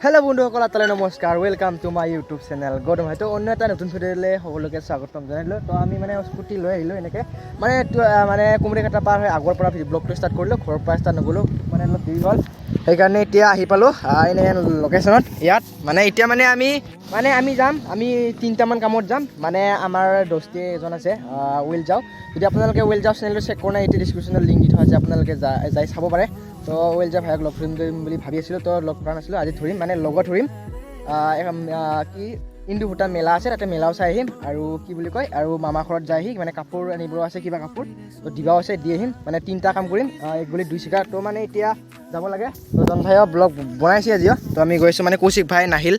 Hello बंधुসকল आताले नमस्कार welcome to my YouTube channel Gautam है तो अन्य এটা নতুন ভিডিওলে সকলোকে স্বাগতম জানাইলো তো আমি মানে স্কুটি লৈ আহিলো এনেকে মানে কুমৰিঘাটা পাৰ হৈ আগৰ পৰা ব্লগটো ষ্টাৰ্ট কৰিলো ঘৰৰ পৰা ষ্টাৰ্ট নগলো মানে অলপ দেৰি হ'ল সেইকাৰণে এতিয়া আহি পালো এনে লোকেশনত ইয়াত মানে এতিয়া মানে আমি যাম আমি তিনটা মান কামত যাম মানে আমাৰ দোস্তি এজন আছে উইল যাও যদি আপোনালোকে উইল যাও চেনেলটো চেক কৰা নাই এটি ডেসক্ৰিপচনত লিংক দি থোৱা আছে আপোনালোকে যাই চাব পাৰে তো উইল যাও ভাইক লগ ধৰিম বুলি ভাবি আছিলো তো লগ কৰা নাছিলো আজি ধৰিম মানে লগত ধৰিম কি ইন্দু ভূটান মেলা আছে তাতে মেলাও চাই আহিম আৰু কি বুলি কয় আৰু মামা ঘৰত যাই আহিম মানে কাপোৰ আনিব আছে কিবা কাপোৰ তো দিবাও আছে দি আহিম মানে তিনটা কাম কৰিম এক গুলি দুই চিকাৰ তো মানে এতিয়া যাব লাগে তো জন ভাইও ব্লগ বনাইছে আজিও তো আমি গৈছো মানে কৌশিক ভাই নাহিল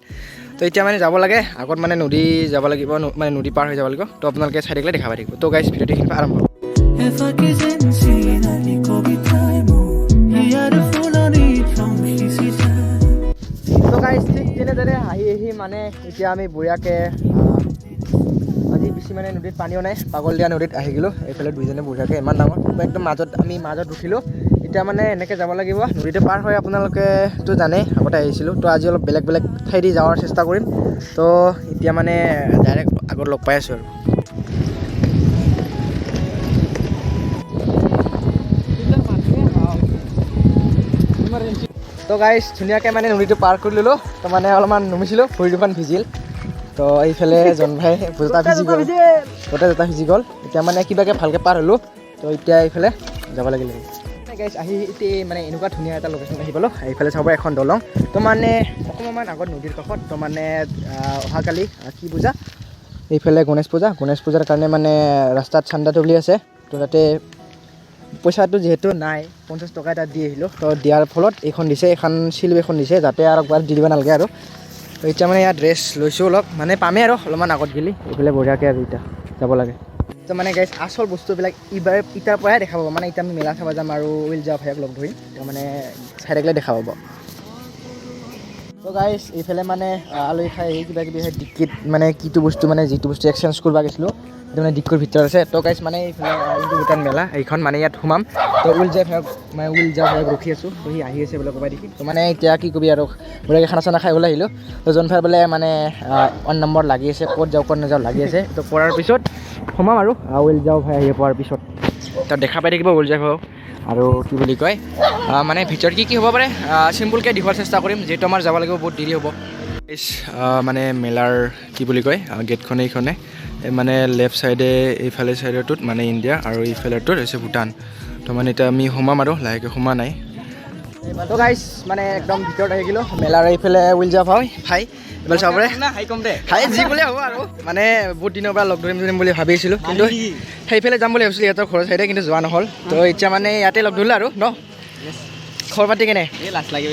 তো এতিয়া মানে যাব লাগে আগত মানে নদী যাব লাগিব মানে নদী পাৰ হৈ যাব লাগিব তো আপোনালোকে চাই থাকিলে দেখা পাই থাকিব তো গাইজ ভিডিঅ'টো এইখিনিৰ পৰা আৰম্ভ তো গাইজ ঠিক তেনেদৰে আহি মানে এতিয়া আমি বঢ়িয়াকৈ আজি বেছি মানে নদীত পানীও নাই পাগল দিয়া নদীত আহি গ'লোঁ এইফালে দুইজনে বঢ়িয়াকৈ ইমান ডাঙৰ একদম আমি মাজত ৰখিলোঁ এতিয়া মানে এনেকৈ যাব লাগিব নদীটো পাৰ হৈ আপোনালোকেতো জানেই আগতে আহিছিলোঁ তো আজি অলপ বেলেগ ঠাই দি যোৱাৰ চেষ্টা কৰিম তো এতিয়া মানে ডাইৰেক্ট আগত লগ পাই আছোঁ আৰু তো গাইজ ধুনীয়াকৈ মানে নদীটো পাৰ কৰি ল'লোঁ তো মানে অলপমান নুমিছিলোঁ ভৰি দুখন ভিজিল তো এইফালে জন ভাই জোতা ভিজি গ'ল এতিয়া মানে কিবাকৈ ভালকৈ পাৰ হ'লোঁ তো এতিয়া এইফালে যাব লাগিল গাইজ আহি এতিয়া মানে এনেকুৱা ধুনীয়া এটা লোকেশ্যন আহি পালোঁ এইফালে চাব এখন দলং তো মানে অকণমান আগত নদীৰ কাষত তো মানে অহাকালি কি পূজা এইফালে গণেশ পূজাৰ কাৰণে মানে ৰাস্তাত চান্দা তুলি আছে তো তাতে পইচাটো যিহেতু নাই 50 টকা এটা দি আহিলোঁ তো দিয়াৰ ফলত এইখন দিছে এখন চিলিপ এখন দিছে যাতে আৰু একবাৰ দি দিব নালাগে আৰু তো এতিয়া মানে ইয়াত ড্ৰেছ লৈছোঁ অলপ মানে পামেই আৰু অলপমান আগত গেলি এইফালে বঢ়িয়াকৈ আৰু এতিয়া যাব লাগে তো মানে গাইজ আচল বস্তুবিলাক ইটাৰ পৰাই দেখা পাব মানে এতিয়া আমি মেলা চাব যাম আৰু উইল যাওঁ ভাইক লগ ধৰিম তো মানে চাই থাকিলে দেখা পাব তো গাইজ এইফালে মানে আলহী খাই কিবা কিবি ডিক্কিত মানে যিটো বস্তু এক্সচেঞ্জ কৰিব গৈছিলোঁ সেইটো মানে ডিক্কিৰ ভিতৰত আছে তো গাইজ মানে এইফালে ইন্দু ভূটান মেলা এইখন মানে ইয়াত সোমাম তো উইল যাওঁ ভাইক ৰখি আছোঁ তো সি আহি আছে বোলে ক'বাই দেখি তো মানে এতিয়া কি কবি আৰু বোলে খানা চানা খাই ওলাই আহিলোঁ তো জন ভাই বোলে মানে 1 নম্বৰ লাগি আছে ক'ত যাওঁ ক'ত নাযাওঁ লাগি আছে তো পৰাৰ পিছত সোমাম আৰু উইল যাওঁ ভাই আহি পোৱাৰ পিছত তো দেখা পাই থাকিব উইল যাওঁ ভাই আৰু কি বুলি কয় মানে ভিতৰত কি হ'ব পাৰে চিম্পুলকৈ দেখুৱাৰ চেষ্টা কৰিম যিহেতু আমাৰ যাব লাগিব বহুত দেৰি হ'ব মানে মেলাৰ কি বুলি কয় গেটখনে এইখনে মানে লেফ্ট চাইডে এইফালে চাইডৰটোত মানে ইণ্ডিয়া আৰু এইফালেটোত হৈছে ভূটান তো মানে এতিয়া আমি সোমাম আৰু লাহেকৈ সোমা নাই তো গাইজ মানে একদম ভিতৰত আহি গ'লোঁ মেলাৰ এইফালে উইল যাওঁ ভাই এইফালে চাব পাৰে হাই যি বুলি হ'ব আৰু মানে বহুত দিনৰ পৰা লগ ধৰিম বুলি ভাবিছিলোঁ কিন্তু সেইফালে যাম বুলি ভাবিছিলোঁ ইহঁতৰ ঘৰৰ চাইডে কিন্তু যোৱা নহ'ল তো এতিয়া মানে ইয়াতে লগ ধৰিলোঁ আৰু ন খবৰ পাতি কেনে লাজ লাগে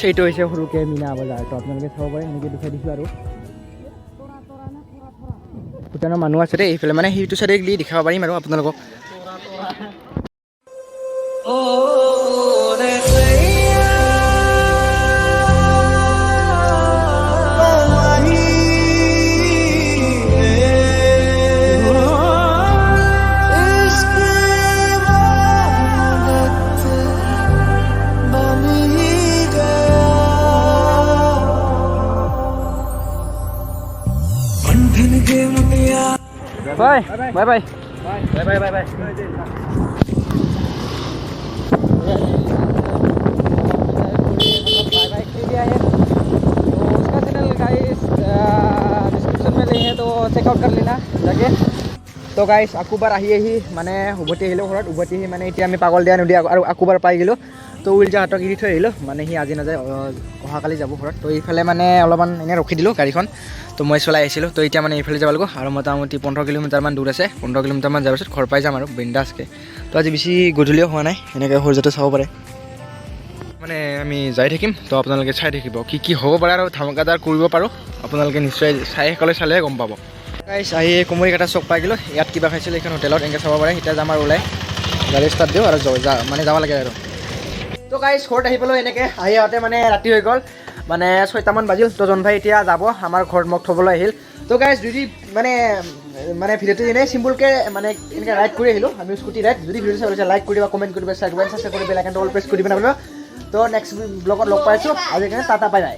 সেইটো হৈছে সৰুকৈ মীনা বজাৰ তো আপোনালোকে চাব পাৰে এনেকৈ দেখুৱাই দিছোঁ আৰু ভূটানৰ মানুহ আছে দেই এইফালে মানে সেইটো চাইডে দি দেখাব পাৰিম আৰু আপোনালোকক Bye. उसका चैनल गाइस डिस्क्रिप्शन में लिंक है तो चेकआउट कर लेना जाके तो गाइस आकुबार आহি মানে উভতি আহিলোঁ ঘৰত উভতি আহি মানে এতিয়া আমি পাগল দিয়া নদী আৰু আকুবাৰ পাই গ'লোঁ তো উইল যাওঁ হাতক এৰি থৈ আহিলোঁ মানে সি আজি নাযায় অহাকালি যাব ঘৰত তো এইফালে মানে অলপমান এনেই ৰখি দিলোঁ গাড়ীখন তো মই চলাই আহিছিলোঁ তো এতিয়া মানে এইফালে যাব লাগিব আৰু মোটামুটি 15 কিলোমিটাৰমান দূৰ আছে 15 কিলোমিটাৰমান যোৱাৰ পিছত ঘৰ পাই যাম আৰু বিন্দাছকৈ তো আজি বেছি গধূলিও হোৱা নাই এনেকৈ সূৰ্যটো চাব পাৰে মানে আমি যাই থাকিম তো আপোনালোকে চাই থাকিব কি কি হ'ব পাৰে আৰু ধামাকাদাৰ কৰিব পাৰোঁ আপোনালোকে নিশ্চয় সকলে চালেহে গম পাব গাইছ আহি কুমৰিঘাটা চক পাই গ'লোঁ ইয়াত কিবা খাইছিলোঁ এইখন হোটেলত এনেকৈ চাব পাৰে এতিয়া যাম আৰু ওলাই গাড়ী ষ্টাৰ্ট দিওঁ আৰু মানে যাব লাগে আৰু তো গাইছ ঘৰত আহি পেলাই এনেকৈ আহি আহোঁতে মানে ৰাতি হৈ গ'ল মানে 6টামান বাজিল তো জন ভাই এতিয়া যাব আমাৰ ঘৰত মোক থ'বলৈ আহিল তো গাইছ যদি মানে ভিডিঅ'টো এনেই চিম্পুলকৈ মানে এনেকৈ ৰাইড কৰি আহিলোঁ আমি স্কুটি ৰাইড যদি ভিডিঅ'টো চাই লাগিছে লাইক কৰিবা কমেণ্ট কৰিবা শ্বেয়াৰ কৰিবা ছাবস্ক্ৰাইব কৰিবা বেল আইকনটো অল প্ৰেছ কৰি দিবা তো নেক্সট ব্লগত লগ পাইছোঁ আজিকাৰণে টাটা বাই বাই